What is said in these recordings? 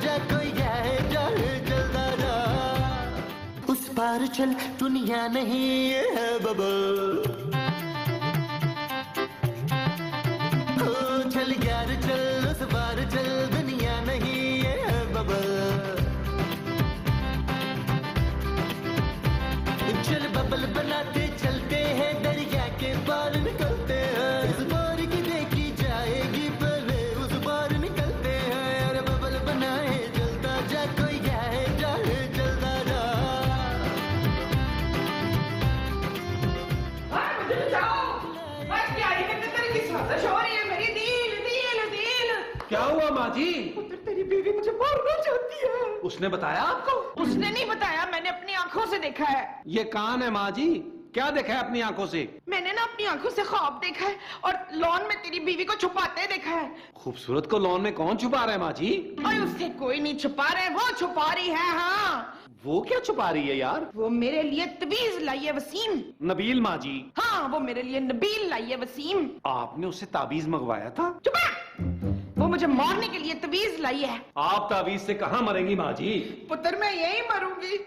जा कोई है जान जलता जा, उस पार चल दुनिया नहीं है बबल, ओ चल यार चल उस पार चल दुनिया नहीं है बबल, चल बबल बनाते चलते हैं दरिया के पार निकलते हैं, इस बार की देखी जाएगी पहले उस बार निकलते हैं, यार बबल बनाए जलता जा कोई है जान जलता जा। मुझे बचाओ, मैं क्या ही करने तेरी की साजिश हो रही है, मेरी दिल दिल दिल। क्या हुआ माँ जी? पुत्र तेरी बीवी मुझे मारना चाहती है। उसने बताया आपको? उसने नहीं बताया, मैंने अपनी आंखों से देखा है। ये कान है माँ जी, क्या देखा है अपनी आंखों से? मैंने ना अपनी आंखों से ख्वाब देखा है और लॉन में तेरी बीवी को छुपाते देखा है। खूबसूरत को लॉन में कौन छुपा रहा है माँ जी? और उससे कोई नहीं छुपा रहे, वो छुपा रही है। हाँ, वो क्या छुपा रही है यार? वो मेरे लिए तवीज लाई है वसीम। नबील माँ जी? हाँ, वो मेरे लिए नबील लाई है वसीम। आपने उससे ताबीज मंगवाया था? चुप रह! वो मुझे मारने के लिए तवीज लाई है। आप ताबीज से कहाँ मरेंगी माँ जी? पुत्र मैं यही मरूंगी।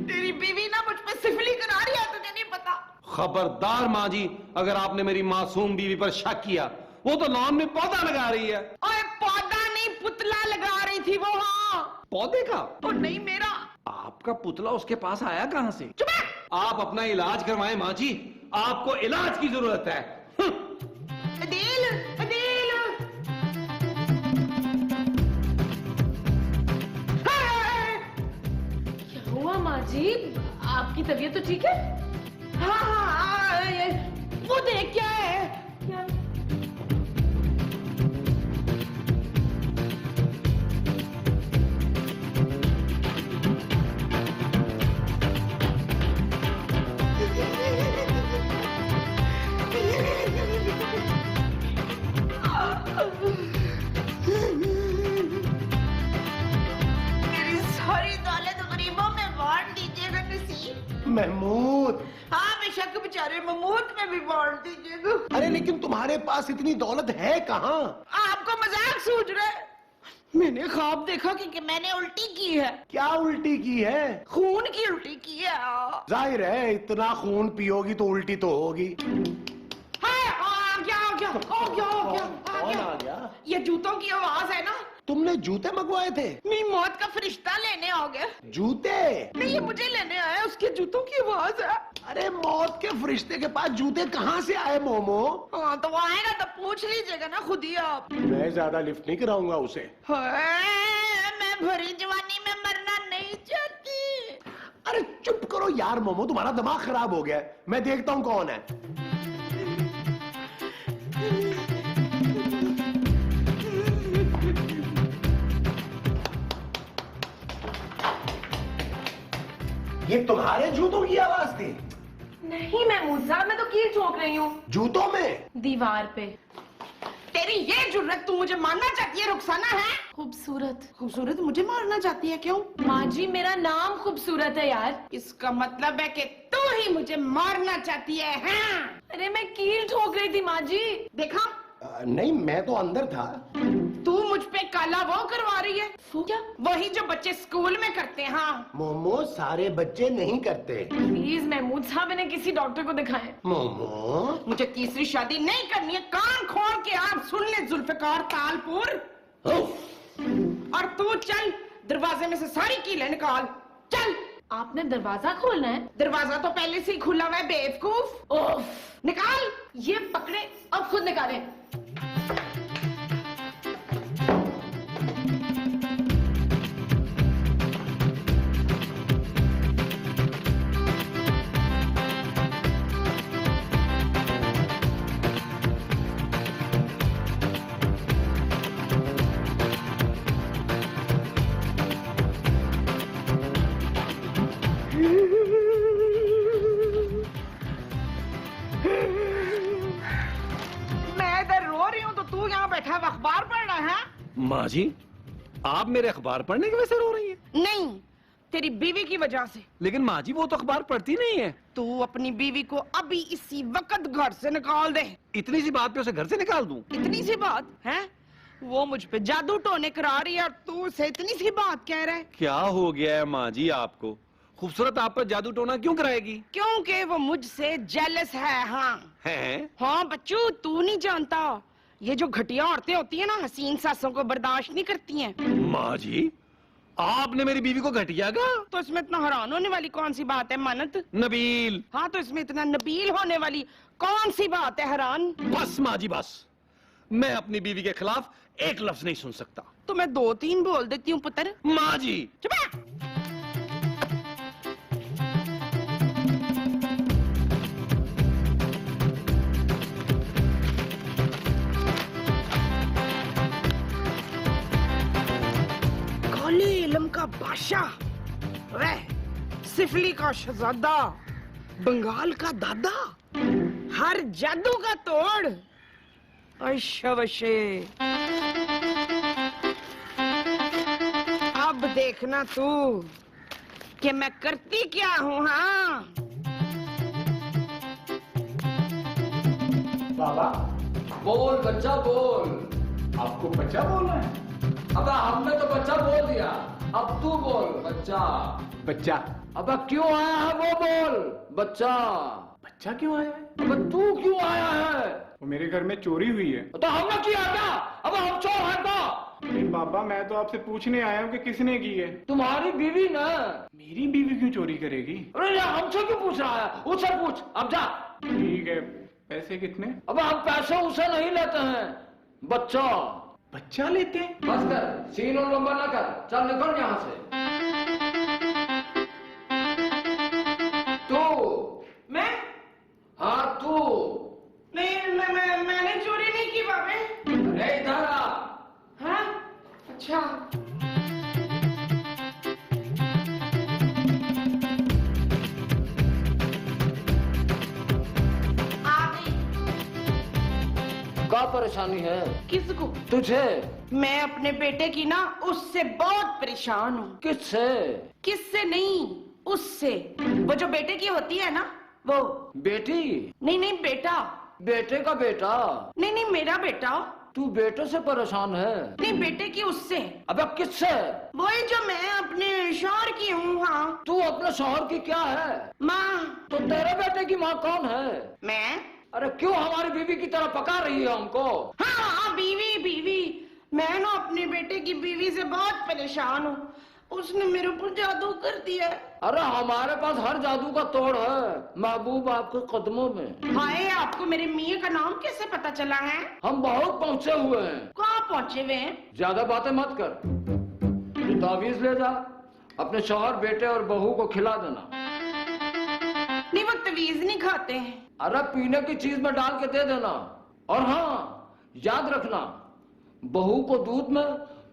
तेरी बीवी ना मुझ पे सिफली करा रही है, तुझे नहीं पता। खबरदार माँ जी, अगर आपने मेरी मासूम बीवी पर शक किया, वो तो लॉन में पौधा लगा रही है। ओए पौधा नहीं, पुतला लगा रही थी वो। हाँ, पौधे का? तो नहीं मेरा। आपका पुतला उसके पास आया कहाँ से? चुप रह! आप अपना इलाज करवाएं माँ जी, आपको इलाज की जरूरत है। अदील, अदील। क्या हुआ माँ जी, आपकी तबीयत तो ठीक है? हाँ हाँ, वो देख क्या है? क्या? मेरी सारी दौलत गरीबों में बांट दीजिएगा नसीब। महमूद, हाँ बेशक बेचारे महमूद में भी बांट दीजिएगा। अरे लेकिन तुम्हारे पास इतनी दौलत है कहाँ? आपको मजाक सूझ रहा है? मैंने ख्वाब देखा कि मैंने उल्टी की है। क्या उल्टी की है? खून की उल्टी की है। जाहिर है इतना खून पियोगी तो उल्टी तो होगी। क्या कौन आ गया? ये जूतों की आवाज है ना? तुमने जूते मंगवाए थे? नहीं, मौत का फरिश्ता लेने आ गया। जूते? नहीं, ये मुझे लेने आया, उसके जूतों की आवाज है। अरे मौत के फरिश्ते के पास जूते कहाँ से आए मोमो? हाँ, तो वो आएगा तो पूछ लीजिएगा ना खुद ही आप। मैं ज्यादा लिफ्ट नहीं कराऊंगा उसे। मैं भरी जवानी में मरना नहीं चाहती। अरे चुप करो यार मोमो, तुम्हारा दिमाग खराब हो गया है। मैं देखता हूँ कौन है। ये तुम्हारे जूतों की आवाज थी? नहीं महमूद साहब, मैं तो कील ठोक रही हूँ जूतों में? दीवार पे। तेरी ये जुर्रत, तू मुझे मारना चाहती है रुखसाना है? खूबसूरत। खूबसूरत मुझे मारना चाहती है? क्यों? माँ जी मेरा नाम खूबसूरत है यार। इसका मतलब है कि तू ही मुझे मारना चाहती है। हाँ? अरे मैं कील ठोक रही थी माँ जी। देखा, नहीं मैं तो अंदर था। तू मुझ पे काला वो करवा रही है। वो क्या? वही जो बच्चे स्कूल में करते हैं। हाँ, मोमो सारे बच्चे नहीं करते। प्लीज महमूद साहब, इन्हें किसी डॉक्टर को दिखाएं। मोमो मुझे तीसरी शादी नहीं करनी है। कान खोल के आप सुन ले जुल्फकार तालपुर। और तू चल, दरवाजे में से सारी कीलें निकाल। चल। आपने दरवाजा खोलना है? दरवाजा तो पहले से ही खुला हुआ है बेवकूफ। ओफ, निकाल। ये पकड़े अब खुद निकालें। मैं इधर रो रही हूँ तो तू यहाँ बैठा है अखबार पढ़ रहा है? माँ जी, आप मेरे अखबार पढ़ने की वजह से रो रही हैं? नहीं, तेरी बीवी की वजह से। लेकिन माँ जी वो तो अखबार पढ़ती नहीं है। तू अपनी बीवी को अभी इसी वक्त घर से निकाल दे। इतनी सी बात पे उसे घर से निकाल दूं? इतनी सी बात है? वो मुझ पे जादू टोने करा रही है और तू उसे इतनी सी बात कह रहा है। क्या हो गया है माँ जी आपको? खूबसूरत आप पर जादू टोना क्यों कराएगी? क्योंकि वो मुझसे जेलस है। हाँ हैं? हाँ बच्चू, तू नहीं जानता, ये जो घटिया औरतें होती है ना, हसीन सासों को बर्दाश्त नहीं करती हैं। माँ जी आपने मेरी बीवी को घटिया कहा? तो इसमें इतना हैरान होने वाली कौन सी बात है मानत? नबील। हाँ तो इसमें इतना नबील होने वाली कौन सी बात है हैरान? बस माँ जी बस, मैं अपनी बीवी के खिलाफ एक लफ्ज नहीं सुन सकता। तो मैं 2-3 बोल देती हूँ पुत्र। माँ जी चुप रह। काले इल्म का बादशाह, वह सिफली का शहजादा, बंगाल का दादा, हर जादू का तोड़। अशवशे अब देखना तू कि मैं करती क्या हूँ। हाँ बाबा बोल बच्चा बोल। आपको बच्चा बोलना है? अबे हमने तो बच्चा बोल दिया, अब तू बोल बच्चा। बच्चा अबे क्यों आया है वो बोल बच्चा। बच्चा क्यों आया है? अबे तू क्यों आया है? वो मेरे घर में चोरी हुई है। तो हमने किया क्या? अब हम चोर हैं तो? नहीं बाबा, मैं तो आपसे पूछने आया हूँ कि किसने की है। तुम्हारी बीवी ना। मेरी बीवी क्यों चोरी करेगी? अरे यार हमसे क्यों पूछ रहा है? उससे पूछ, अब जा। ठीक है, पैसे कितने? अब हम पैसे उसे नहीं लेते हैं बच्चा। बच्चा लेते हैं? बस कर, सीन और लंबा ना कर, चल निकल यहाँ से। तू। मैं? हाँ तू। नहीं मैंने चोरी नहीं की बाबे। अरे इधर आ। हाँ अच्छा। आ गई। क्या परेशानी है किसको? तुझे? मैं अपने बेटे की ना उससे बहुत परेशान हूँ। किससे? किससे नहीं, उससे। वो जो बेटे की होती है ना वो। बेटी? नहीं बेटा। बेटे का बेटा? नहीं मेरा बेटा। तू बेटे से परेशान है? नहीं बेटे की उससे। अबे किससे? वही जो मैं अपने शौहर की हूँ। हाँ। तू अपने शौहर की क्या है? माँ। तो तेरे बेटे की माँ कौन है? मैं। अरे क्यों हमारी बीवी की तरह पका रही है हमको? हाँ बीवी। मैं ना अपने बेटे की बीवी से बहुत परेशान हूँ, उसने मेरे ऊपर जादू कर दिया। अरे हमारे पास हर जादू का तोड़ है महबूब आपके कदमों में। हाय, आपको मेरे मियाँ का नाम कैसे पता चला है? हम बहुत पहुँचे हुए हैं। कहाँ पहुँचे हुए हैं? ज्यादा बातें मत कर, ये तावीज ले जा, अपने शौहर बेटे और बहू को खिला देना। नहीं वो तवीज नहीं खाते हैं। अरे पीने की चीज में डाल के दे देना। और हाँ याद रखना, बहू को दूध में,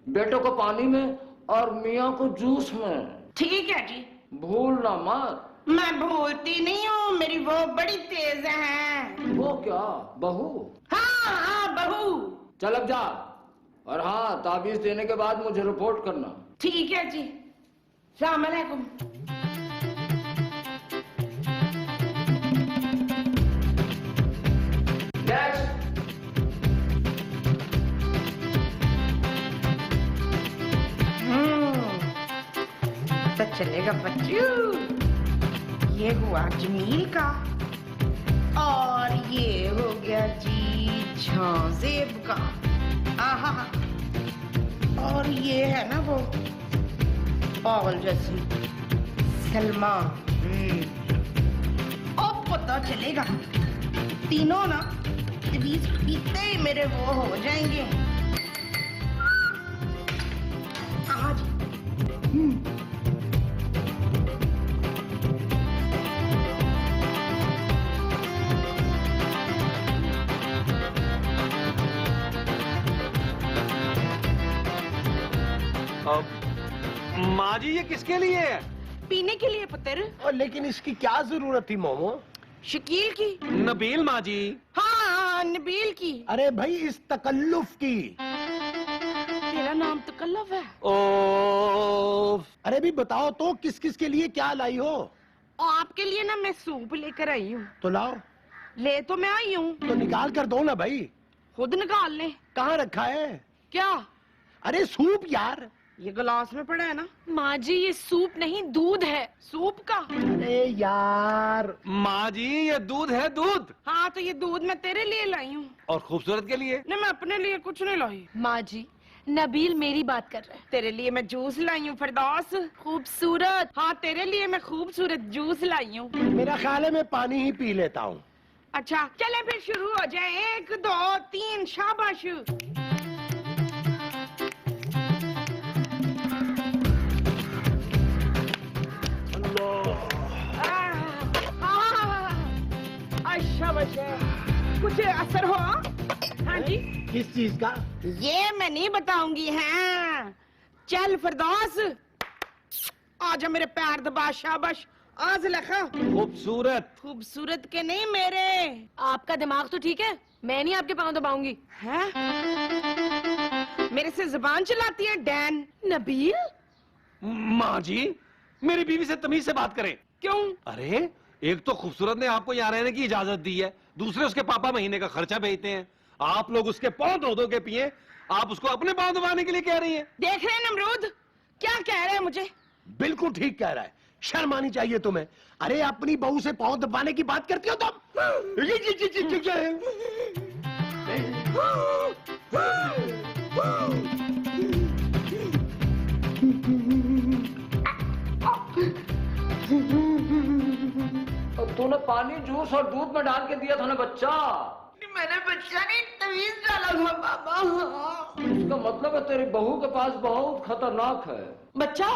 बेटे को पानी में और मियाँ को जूस में। ठीक है जी। भूलना मत। मैं भूलती नहीं हूँ, मेरी वो बड़ी तेज है। वो क्या बहू? हाँ बहू। चल अब जा, और हाँ ताबीज देने के बाद मुझे रिपोर्ट करना। ठीक है जी। सलाम अलैकुम। तो चलेगा बच्चू। ये हुआ जमील का, और ये हो गया जी झांजेब का। आहा, और ये है ना वो पागल जैसी सलमा। अब पता चलेगा, तीनों ना बीस पीते ही मेरे वो हो जाएंगे। आज माँ जी ये किसके लिए है? पीने के लिए पुत्र। और लेकिन इसकी क्या जरूरत थी मोमो? शकील की। नबील माँ जी। हाँ नबील की। अरे भाई इस तकल्लुफ की। तेरा नाम तकल्लुफ है? ओ अरे भी बताओ तो किस किस के लिए क्या लाई हो? आपके लिए ना मैं सूप लेकर आई हूँ। तो लाओ। ले तो मैं आई हूँ। तो निकाल कर दो ना भाई। खुद निकाल ले। कहाँ रखा है? क्या? अरे सूप यार। ये गिलास में पड़ा है ना। माँ जी ये सूप नहीं दूध है। सूप का? अरे यार। माँ जी ये दूध है, दूध। हाँ तो ये दूध मैं तेरे लिए लाई हूँ। और खूबसूरत के लिए? नहीं मैं अपने लिए कुछ नहीं लाई। माँ जी नबील मेरी बात कर रहा है। तेरे लिए मैं जूस लाई हूँ फिरदौस। खूबसूरत। हाँ तेरे लिए मैं खूबसूरत जूस लाई हूँ। मेरा ख्याल है मैं पानी ही पी लेता हूँ। अच्छा चले फिर शुरू हो जाए। 1 2 3 शाबाश। अच्छा बच्चे कुछ असर हो? हाँ जी। किस चीज का? ये मैं नहीं बताऊंगी। हाँ चल फिरदौस आजा मेरे पैर दबा। शाबाश। आज लखा। खूबसूरत। खूबसूरत के नहीं मेरे। आपका दिमाग तो ठीक है, मैं नहीं आपके पाँव दबाऊंगी। हैं? मेरे से जुबान चलाती है डैन। नबील माँ जी मेरी बीवी से तमीज से बात करें। क्यों? अरे एक तो खूबसूरत ने आपको यहाँ रहने की इजाजत दी है, दूसरे उसके पापा महीने का खर्चा भेजते हैं। आप लोग उसके पाँव धो धो के पिए, आप उसको अपने पाँव दबाने के लिए कह रही हैं। देख रहे हैं नमरूद क्या कह रहे हैं मुझे? बिल्कुल ठीक कह रहा है। शर्म आनी चाहिए तुम्हें। अरे अपनी बहू से पाँव दबाने की बात करती हो तुम? और तूने पानी जूस और दूध में डाल के दिया था ना बच्चा। मैंने बच्चा नहीं तमीज डाला था बाबा। इसका मतलब है तेरी बहू के पास बहुत खतरनाक है। बच्चा?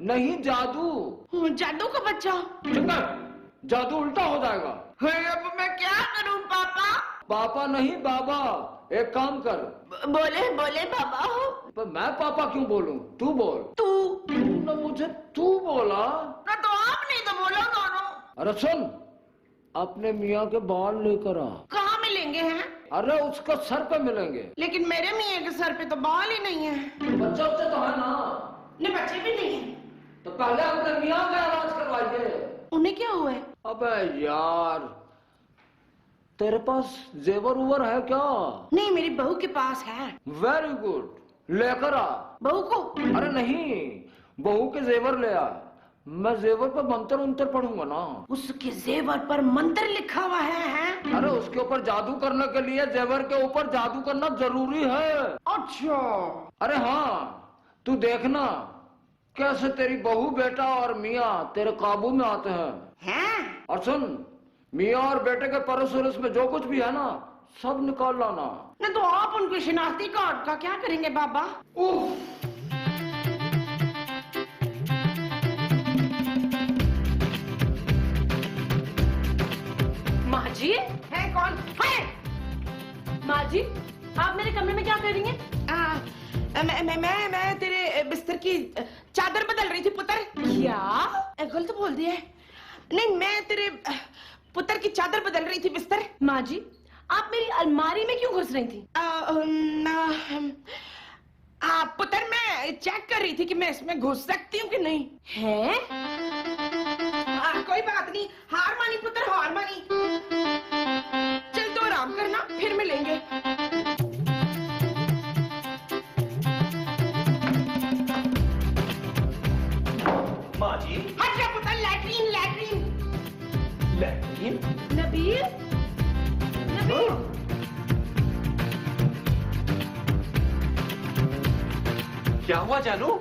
नहीं जादू। जादू का बच्चा? चुप कर, जादू उल्टा हो जाएगा। अब मैं क्या करूं पापा? पापा नहीं बाबा। एक काम कर। बोले बोले बाबा। पर मैं पापा क्यों बोलूं? तू बोल। तूने मुझे तू बोला ना तो आप नहीं तो बोलो दोनों। अरे सुन, अपने मियाँ के बाल लेकर आ। कहाँ मिलेंगे हैं? अरे उसका सर पे मिलेंगे। लेकिन मेरे मियाँ के सर पे तो बाल ही नहीं है। बच्चा बच्चा तो है ना। नहीं बच्चे भी नहीं है। तो पहले अपने मियाँ का इलाज करवाइए। उन्हें क्या हुआ है? अबे यार, तेरे पास जेवर उवर है क्या? नहीं मेरी बहू के पास है। वेरी गुड, लेकर आ। बहू को? अरे नहीं, बहू के जेवर ले आ। मैं जेवर पर मंत्र उंतर पढ़ूंगा ना। उसके जेवर पर मंत्र लिखा हुआ है? अरे उसके ऊपर जादू करने के लिए जेवर के ऊपर जादू करना जरूरी है। अच्छा। अरे हाँ, तू देखना कैसे तेरी बहू बेटा और मियाँ तेरे काबू में आते हैं। और सुन, मियाँ और बेटे के परस उरस में जो कुछ भी है ना, सब निकाल लाना। न तो आप उनके शिनाख्ती कार्ड का क्या करेंगे बाबा? माँ जी है कौन है? माँ जी आप मेरे कमरे में क्या कर रही हैं? मैं तेरे बिस्तर की चादर बदल रही थी पुत्र। क्या? गलत बोल दिया है। नहीं मैं तेरे पुत्र की चादर बदल रही थी बिस्तर। माँ जी आप मेरी अलमारी में क्यों घुस रही थी? पुत्र मैं चेक कर रही थी कि मैं इसमें घुस सकती हूँ कि नहीं। है? कोई बात नहीं, हार मानी पुत्र हार मानी। चल तो आराम करना, फिर मिलेंगे। माँ जी। हट जा पुत्र, latrine latrine. Latrine? Nabeel Nabeel क्या हुआ जानू?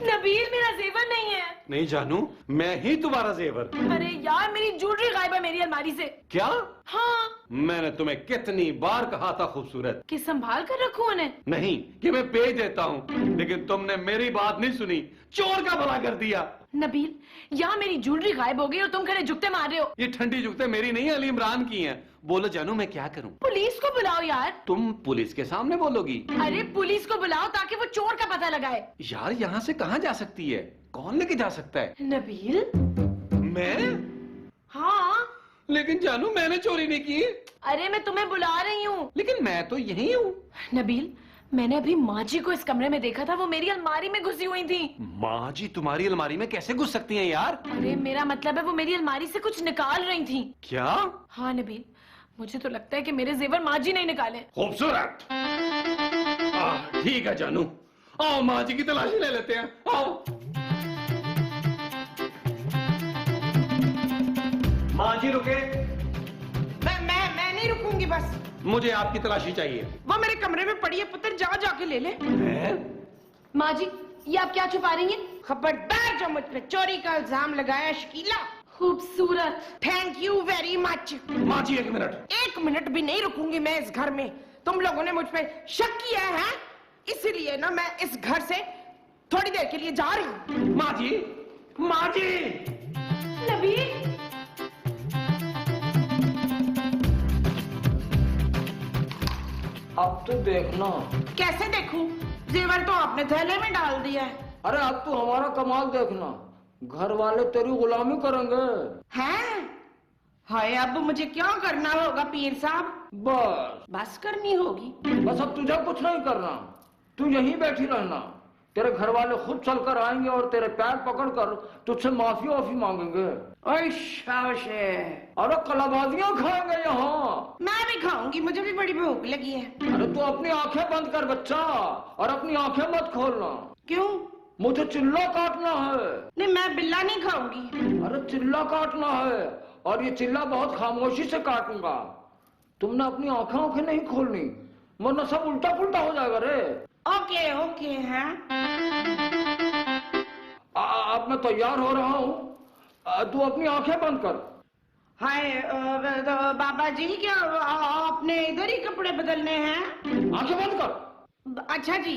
नबील मेरा जेवर नहीं है। नहीं जानू, मैं ही तुम्हारा जेवर। अरे यार मेरी ज्वेलरी गायब है मेरी अलमारी से। क्या? हाँ। मैंने तुम्हें कितनी बार कहा था खूबसूरत कि संभाल कर रखूं उन्हें। नहीं कि मैं भेज देता हूँ, लेकिन तुमने मेरी बात नहीं सुनी, चोर का भला कर दिया। नबील यहाँ मेरी ज्वेलरी गायब हो गई और तुम खड़े जुगते मार रहे हो। ये ठंडी जुगते मेरी नहीं है, अली इमरान की हैं। बोलो जानू मैं क्या करूँ? पुलिस को बुलाओ यार। तुम पुलिस के सामने बोलोगी? अरे पुलिस को बुलाओ ताकि वो चोर का पता लगाए। यार यहाँ से कहाँ जा सकती है? कौन लेके जा सकता है? नबील। मैं? हाँ। लेकिन जानू मैंने चोरी नहीं की। अरे मैं तुम्हें बुला रही हूँ। लेकिन मैं तो यही हूँ। नबील मैंने अभी माँ जी को इस कमरे में देखा था, वो मेरी अलमारी में घुसी हुई थी। माँ जी तुम्हारी अलमारी में कैसे घुस सकती हैं यार? अरे मेरा मतलब है वो मेरी अलमारी से कुछ निकाल रही थी। क्या? हाँ नबील, मुझे तो लगता है कि मेरे जेवर माँ जी नहीं निकाले। खूबसूरत। ठीक है जानू, आओ माँ जी की तलाशी ले लेते हैं, आओ। माँ जी रुके। मैं नहीं रुकूंगी बस। मुझे आपकी तलाशी चाहिए। वो मेरे कमरे में पड़ी है पुत्र, जाके ले ले। माँ जी, ये आप क्या छुपा रही हैं? खबरदार जो मुझ पे चोरी का इल्जाम लगाया शकीला। खूबसूरत। Thank you very much. माँ जी 1 मिनट। 1 मिनट भी नहीं रुकूंगी मैं इस घर में। तुम लोगों ने मुझ पे शक किया है, इसीलिए ना मैं इस घर से थोड़ी देर के लिए जा रही हूँ। माँ जी, माँ जी। नबील, अब तो देखना। कैसे देखूं? जेवर तो आपने थैले में डाल दिया है। अरे अब तो हमारा कमाल देखना, घर वाले तेरी गुलामी करेंगे। हैं? हाय, अब मुझे क्या करना होगा पीर साहब? बस करनी होगी। बस अब तुझे कुछ नहीं करना, तू यहीं बैठी रहना। तेरे घर वाले खुद चलकर आएंगे और तेरे पैर पकड़कर तुझसे माफी वाफी मांगेंगे। ओए शाबाश है। अरे कलाबाजियां खाएंगे यहाँ। मैं भी खाऊंगी, मुझे भी बड़ी भूख लगी है। अरे तू अपनी आंखें बंद कर बच्चा, और अपनी आंखें मत खोलना। क्यों? मुझे चिल्ला काटना है। नहीं, मैं बिल्ला नहीं खाऊंगी। अरे चिल्ला काटना है, और ये चिल्ला बहुत खामोशी से काटूंगा। तुमने अपनी आंखें नहीं खोलनी, वरना सब उल्टा पुल्टा हो जाएगा रे। ओके ओके है। अब मैं तैयार हो रहा हूँ, तू अपनी आंखें बंद कर। हाय, तो बाबा जी क्या आपने इधर ही कपड़े बदलने हैं? आंखें बंद कर। अच्छा जी।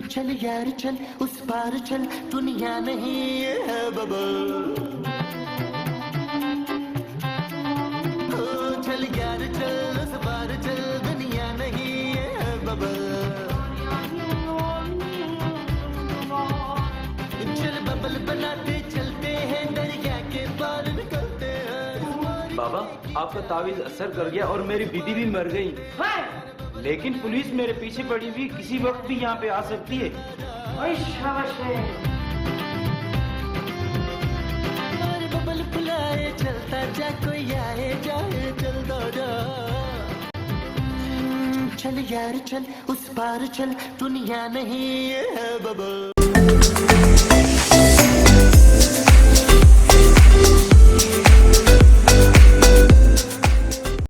चल यार चल, उस पार चल, दुनिया नहीं है बबल। चल यार चल, उस पार चल, दुनिया नहीं है बबल। चल बबल बनाते चलते हैं, दरिया के पार निकलते हैं। बाबा, आपका तावीज असर कर गया और मेरी बीवी भी मर गई। लेकिन पुलिस मेरे पीछे पड़ी हुई, किसी वक्त भी यहाँ पे आ सकती है। ओए शाबाश है। और बबल बुलाए चलता जा, कोई आए जाए चलता जा। चल यार चल, उस पार चल, दुनिया नहीं है बबल।